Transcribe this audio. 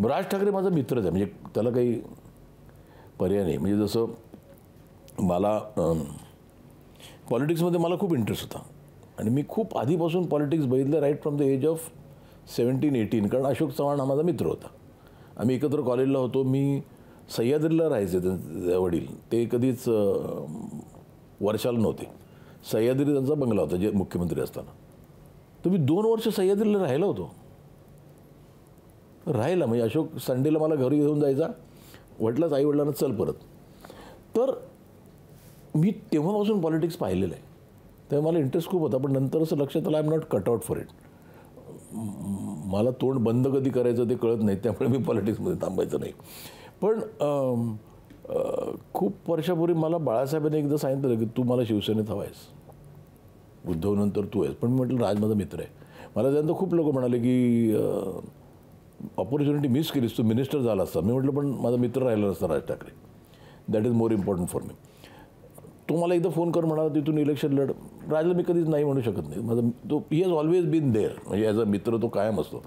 राज ठाकरे माझा मित्रच आहे, म्हणजे त्याला काही पर्याय नाही. म्हणजे जसं मला पॉलिटिक्समध्ये मला खूप इंटरेस्ट होता आणि मी खूप आधीपासून पॉलिटिक्स बघितलं, right from the age of 17-18. कारण अशोक चव्हाण हा माझा मित्र होता. आम्ही एकत्र कॉलेजला होतो. मी सह्याद्रीला राहायचे, त्यांचे वडील ते कधीच वर्षाला नव्हते. सह्याद्री त्यांचा बंगला होता जे मुख्यमंत्री असताना. तर मी 2 वर्ष सह्याद्रीला राहिलो होतो. राहिला म्हणजे अशोक संडेला मला घरी घेऊन जायचा, म्हटलंच आईवडिलांना चल परत. तर मी तेव्हापासून पॉलिटिक्स पाहिलेलं आहे, तेव्हा मला इंटरेस्ट खूप होता. पण नंतर असं लक्षात आलं, I am not cut out for it. मला तोंड बंद कधी करायचं ते कळत नाही, त्यामुळे मी पॉलिटिक्समध्ये थांबायचं नाही. पण खूप वर्षापूर्वी मला बाळासाहेबांनी एकदा सांगितलं की तू मला शिवसेनेत हवा आहेस, उद्धवनंतर तू आहेस. पण मी म्हटलं राज माझा मित्र आहे. मला त्यानंतर खूप लोक म्हणाले की ऑपॉर्च्युनिटी मिस केलीस, तू मिनिस्टर झाला असता. मी म्हटलं पण माझा मित्र राहिला नसता Raj Thackeray. That is more important for me. तो मला एकदा फोन कर म्हणाला तिथून इलेक्शन लढ. राजला मी कधीच नाही म्हणू शकत नाही. माझा तो he has always been there, म्हणजे ॲज अ मित्र तो कायम असतो.